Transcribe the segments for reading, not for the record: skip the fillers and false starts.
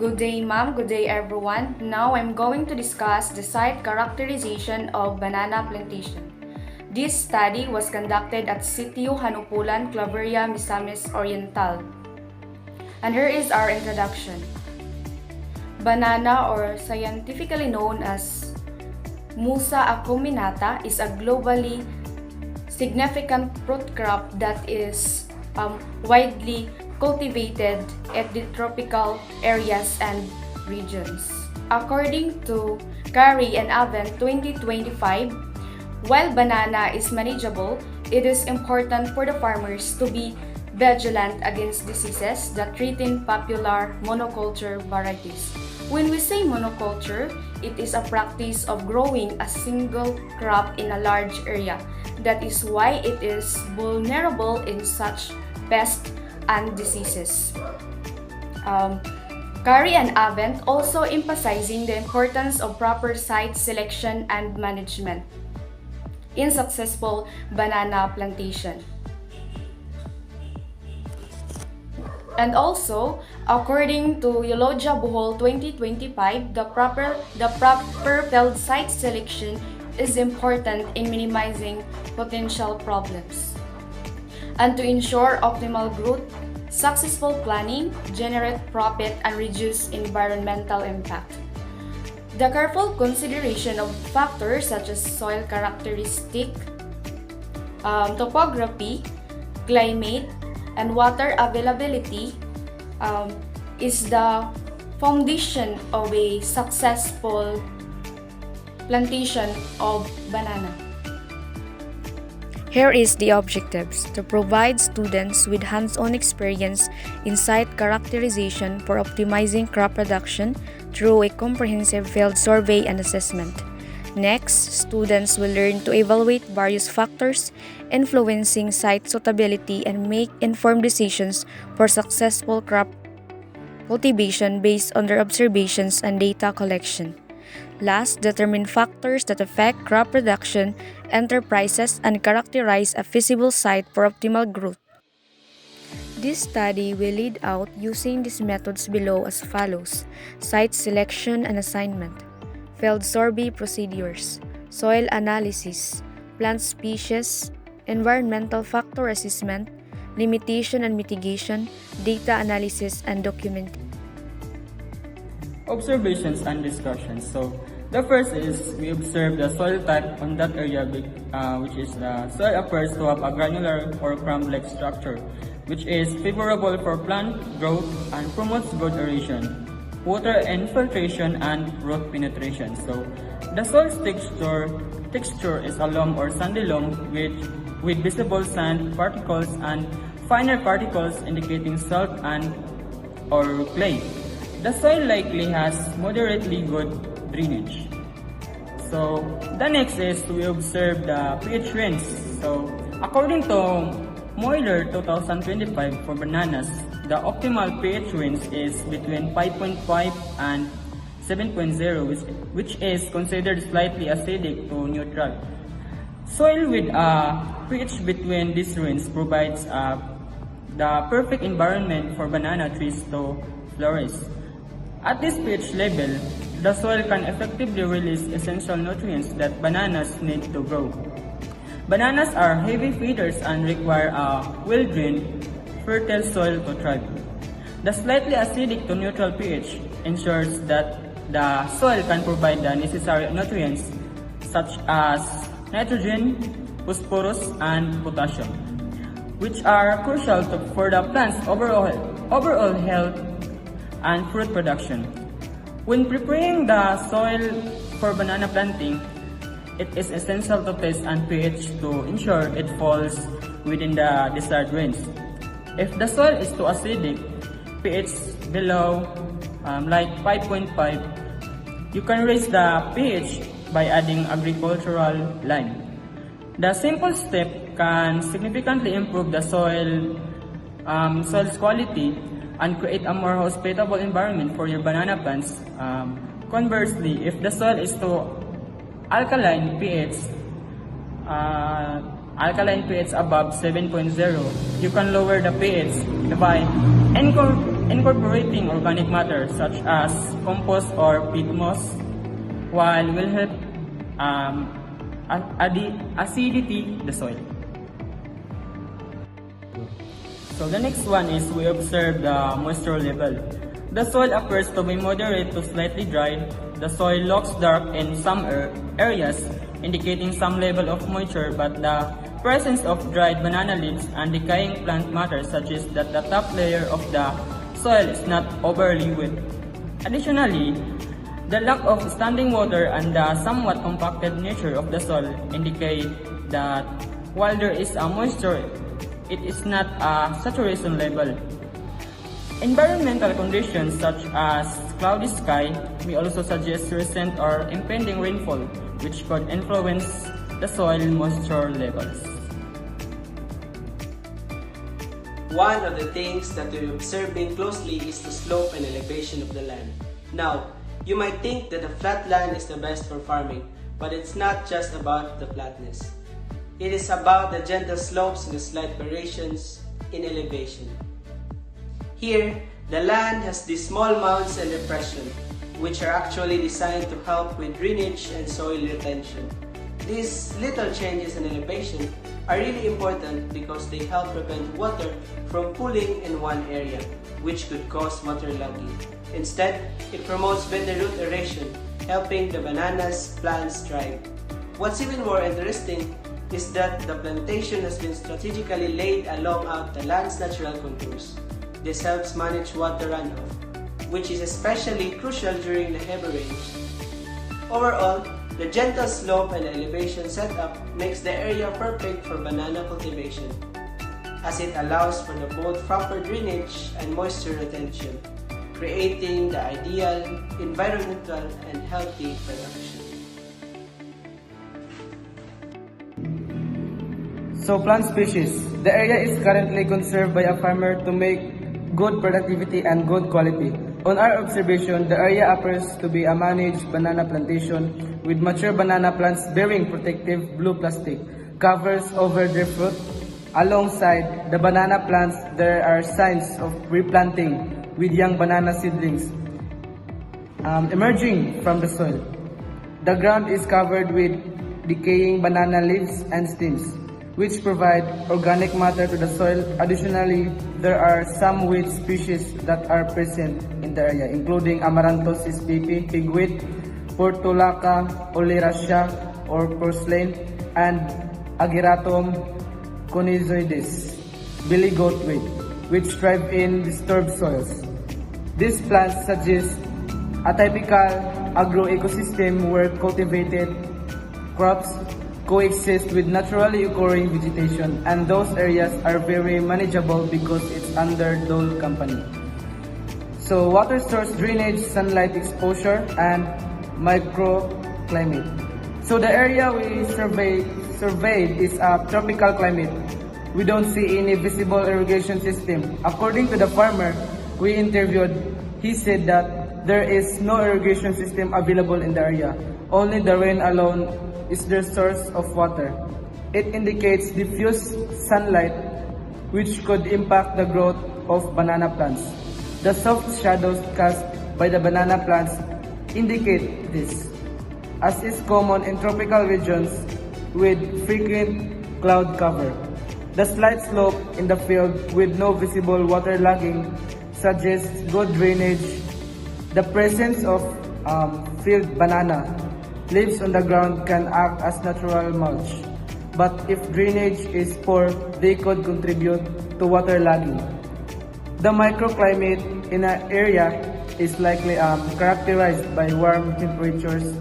Good day, ma'am. Good day, everyone. Now I'm going to discuss the site characterization of banana plantation. This study was conducted at Sitio Hanupulan, Claveria, Misamis Oriental. And here is our introduction. Banana, or scientifically known as Musa acuminata, is a globally significant fruit crop that is widely cultivated at the tropical areas and regions. According to Carey and Avent 2025, while banana is manageable, it is important for the farmers to be vigilant against diseases that threaten popular monoculture varieties. When we say monoculture, it is a practice of growing a single crop in a large area. That is why it is vulnerable in such pests and diseases. Carey and Avent also emphasizing the importance of proper site selection and management in successful banana plantation. And also, according to Eulogia Bohol 2025, the proper field site selection is important in minimizing potential problems. And to ensure optimal growth, successful planning, generate profit, and reduce environmental impact. The careful consideration of factors such as soil characteristic, topography, climate, and water availability is the foundation of a successful plantation of banana. Here is the objectives: to provide students with hands-on experience in site characterization for optimizing crop production through a comprehensive field survey and assessment. Next, students will learn to evaluate various factors influencing site suitability and make informed decisions for successful crop cultivation based on their observations and data collection. Last, determine factors that affect crop production enterprises and characterize a feasible site for optimal growth. This study will lead out using these methods below as follows: site selection and assignment, field survey procedures, soil analysis, plant species, environmental factor assessment, limitation and mitigation, data analysis, and documentation. Observations and discussions. So the first is we observe the soil type on that area, which is the soil appears to have a granular or crumb-like structure, which is favorable for plant growth and promotes good aeration, water infiltration, and root penetration. So the soil's texture is a loam or sandy loam with visible sand particles and finer particles indicating salt and or clay. The soil likely has moderately good drainage. So the next is we observe the pH range. So according to Moeller 2025 for bananas, the optimal pH range is between 5.5 and 7.0, which is considered slightly acidic to neutral. Soil with a pH between this range provides the perfect environment for banana trees to flourish. At this pH level, the soil can effectively release essential nutrients that bananas need to grow. Bananas are heavy feeders and require a well-drained, fertile soil to thrive. The slightly acidic to neutral pH ensures that the soil can provide the necessary nutrients such as nitrogen, phosphorus, and potassium, which are crucial for the plant's overall health and fruit production. When preparing the soil for banana planting, it is essential to test and pH to ensure it falls within the desired range. If the soil is too acidic, pH below like 5.5, you can raise the pH by adding agricultural lime. The simple step can significantly improve the soil's quality and create a more hospitable environment for your banana plants. Conversely, if the soil is too alkaline pH above 7.0, you can lower the pH by incorporating organic matter such as compost or peat moss, while will help acidity the soil. So the next one is we observe the moisture level. The soil appears to be moderate to slightly dry. The soil looks dark in some areas, indicating some level of moisture, but the presence of dried banana leaves and decaying plant matter suggests that the top layer of the soil is not overly wet. Additionally, the lack of standing water and the somewhat compacted nature of the soil indicate that while there is a moisture, it is not a saturation level. Environmental conditions such as cloudy sky may also suggest recent or impending rainfall, which could influence the soil moisture levels. One of the things that we're observing closely is the slope and elevation of the land. Now, you might think that a flat land is the best for farming, but it's not just about the flatness. It is about the gentle slopes and the slight variations in elevation. Here, the land has these small mounds and depressions, which are actually designed to help with drainage and soil retention. These little changes in elevation are really important because they help prevent water from pooling in one area, which could cause waterlogging. Instead, it promotes better root aeration, helping the bananas plants thrive. What's even more interesting is that the plantation has been strategically laid along out the land's natural contours. This helps manage water runoff, which is especially crucial during the heavy rains. Overall, the gentle slope and elevation setup makes the area perfect for banana cultivation, as it allows for the both proper drainage and moisture retention, creating the ideal environmental and healthy production. So plant species. The area is currently conserved by a farmer to make good productivity and good quality. On our observation, the area appears to be a managed banana plantation with mature banana plants bearing protective blue plastic covers over their fruit. Alongside the banana plants, there are signs of replanting with young banana seedlings emerging from the soil. The ground is covered with decaying banana leaves and stems, which provide organic matter to the soil. Additionally, there are some wheat species that are present in the area, including Amaranthus spp, pigweed, Portulaca oleracea or porcelain, and Ageratum conizoides, billy goat weed, which thrive in disturbed soils. These plants suggest a typical agro-ecosystem where cultivated crops coexist with naturally occurring vegetation, and those areas are very manageable because it's under dull company. So water source, drainage, sunlight exposure, and microclimate. So the area we surveyed is a tropical climate. We don't see any visible irrigation system. According to the farmer we interviewed, he said that there is no irrigation system available in the area. Only the rain alone is their source of water. It indicates diffuse sunlight, which could impact the growth of banana plants. The soft shadows cast by the banana plants indicate this, as is common in tropical regions with frequent cloud cover. The slight slope in the field with no visible waterlogging suggests good drainage. The presence of field banana leaves on the ground can act as natural mulch, but if drainage is poor, they could contribute to waterlogging. The microclimate in an area is likely characterized by warm temperatures,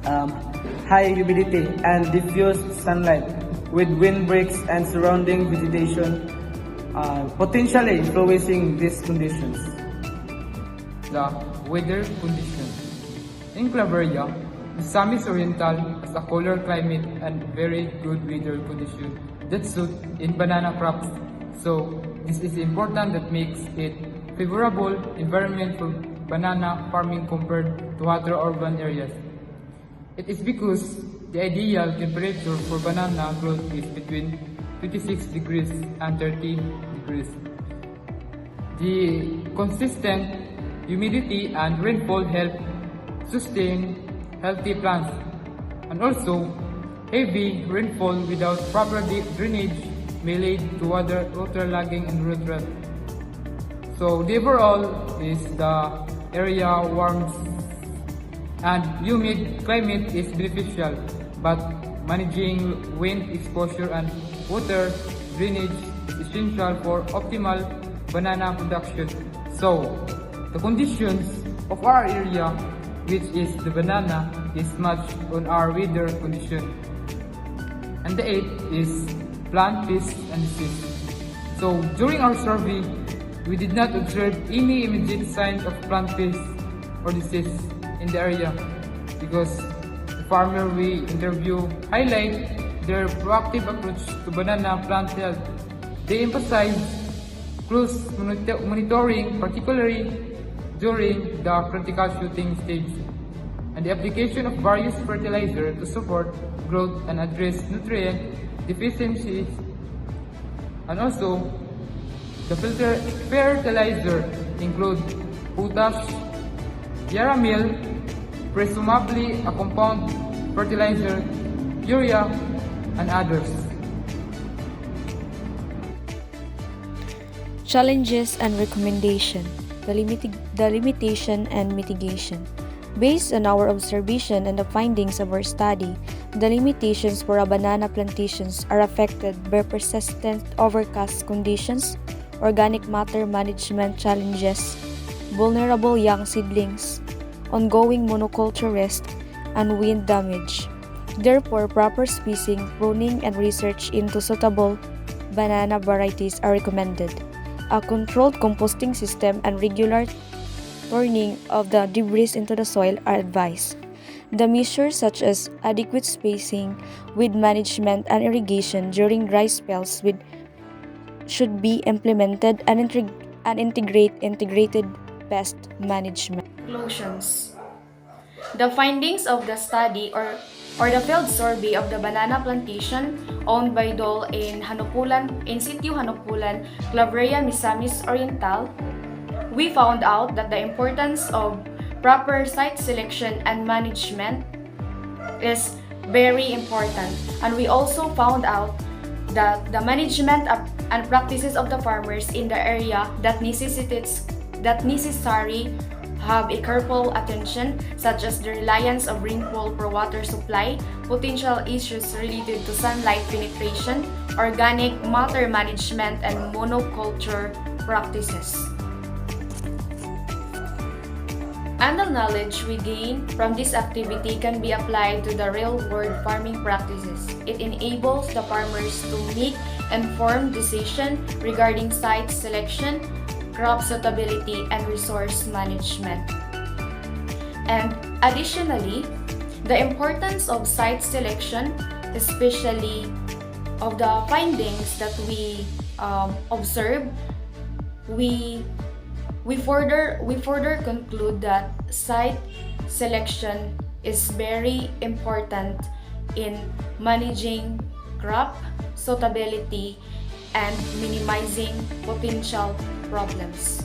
high humidity, and diffuse sunlight, with windbreaks and surrounding vegetation potentially influencing these conditions. The weather conditions. In Claveria, the Samis Oriental has a cooler climate and very good weather conditions that suit in banana crops. So this is important that makes it favorable environment for banana farming compared to other urban areas. It is because the ideal temperature for banana growth is between 26 degrees and 30 degrees. The consistent humidity and rainfall help sustain healthy plants, and also heavy rainfall without proper drainage may lead to waterlogging and root rot. So the overall is the area warm and humid climate is beneficial, but managing wind exposure and water drainage is essential for optimal banana production. So the conditions of our area, which is the banana, is matched on our weather condition. And the 8th is plant pest and disease. So during our survey, we did not observe any immediate signs of plant pest or disease in the area because the farmer we interview highlight their proactive approach to banana plant health. They emphasize close monitoring, particularly during the critical shooting stage, and the application of various fertilizers to support growth and address nutrient deficiencies, and also the fertilizer include potash, Yaramil, presumably a compound fertilizer, urea, and others. Challenges and recommendation, the limitation and mitigation. Based on our observation and the findings of our study, the limitations for our banana plantations are affected by persistent overcast conditions, organic matter management challenges, vulnerable young seedlings, ongoing monoculture risk, and wind damage. Therefore, proper spacing, pruning, and research into suitable banana varieties are recommended. A controlled composting system and regular turning of the debris into the soil are advised. The measures such as adequate spacing, weed management, and irrigation during dry spells should be implemented and integrated pest management. Conclusions. The findings of the study or the field survey of the banana plantation owned by Dole in situ Hanupulan, Claveria, Misamis Oriental, we found out that the importance of proper site selection and management is very important, and we also found out that the management and practices of the farmers in the area that necessary have a careful attention, such as the reliance of rainfall for water supply, potential issues related to sunlight penetration, organic matter management, and monoculture practices. And the knowledge we gain from this activity can be applied to the real-world farming practices. It enables the farmers to make informed decisions regarding site selection, crop suitability, and resource management. And additionally, the importance of site selection, especially of the findings that we observe, we further conclude that site selection is very important in managing crop suitability and minimizing potential problems.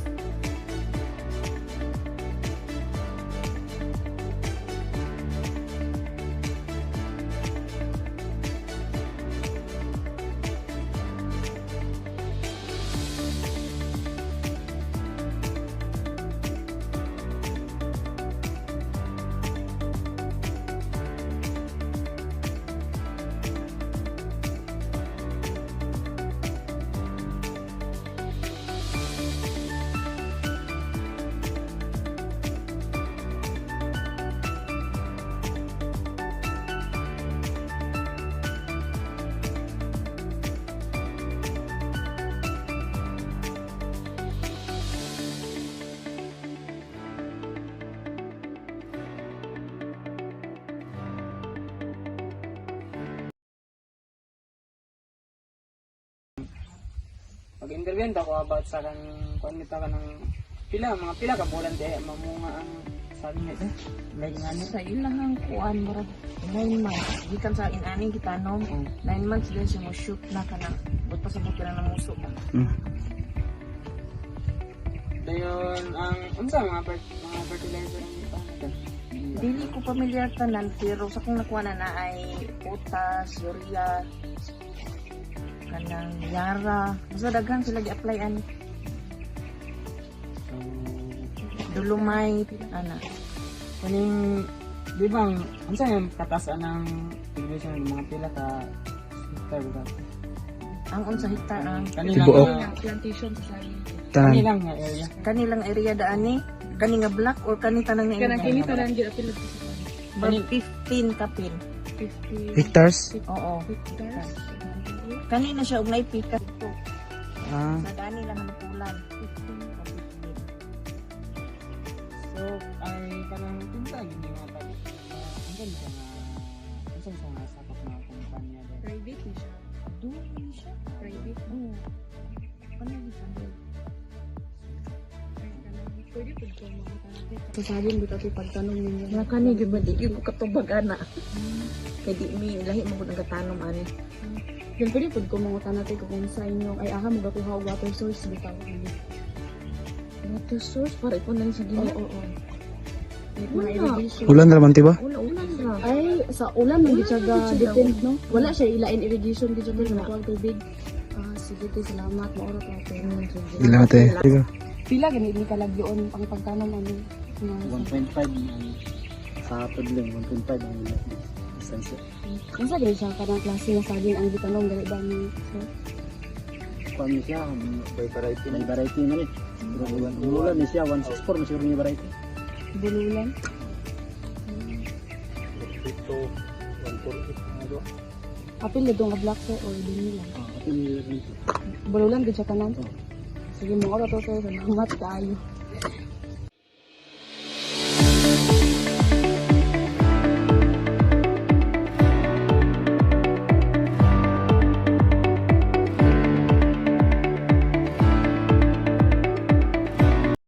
Mag-interview ako about sa kung kita ka ng mga pila ka bulan di mamunga ang sabi nito like ngani sa ilahang kuan murag 9 months gikan sa inaning gitanom 9 months yun siya mo shoot na kana but pasabot ka na ng muso ka Dayon ang unsa mga fertilizer ang ipanagan. Dili ko pamilyar tanan pero sa kung nakuha na ay potas, urea, kanang yara. Basta daghan sila gi-apply ani. Dolomite, ana. Kuning di ba unsa yung katasan ng irrigation ng mga pila ka hectare ba? Ang unsa hektar ang Kanilang Tibuok. plantation sa sarili. Tanan. kanilang nga area. Kanilang area daani, kani nga black or kani tanang nga area. kini tanan gyud apil sa 15 kapin. Hectares? Oo. Kanina siya og nay pika dito. Ah. Sa dani lang ang tulan. So ay kanang pinta gini nga pag unsa sa nga unsa sa nga sakop na kumpanya din. Private ni siya. Doon ni siya. Private. Oo. Ano yung sabi? Pwede po ito mga tanong. Sasabihin mo ito pagtanong ninyo. Nga kani, di ko katubag ana. Kaya di mi, lahi mo ko nagkatanom ani. Then pwede po ko mga tanong kung sa inyo ay aha mo gakuha og water source bitaw ani. Water source para ito na sa gina. Oo. Mga irrigation. Ulan na naman, diba? Ulan ra. Ay sa ulan man gid siya depend no. Wala siya ilain irrigation gid siya na kuha tubig. Ah sige te salamat maoro to ako. Ilang ate. Diba? Pila gani ni kalagyoon ang pagtanom ani. 1.5 sa padling 1.5 ang distance. Unsa gid siya kanang klase nga saging ang gitanong gali ba ni sir? Kami siya may variety na rin. Bulan ni siya 164 masih ni variety. Bululan. Ito 140 Apil na nga black sir or dini lang. Ini Bululan gid siya tanan. Sige mo oro to sir salamat kaayo.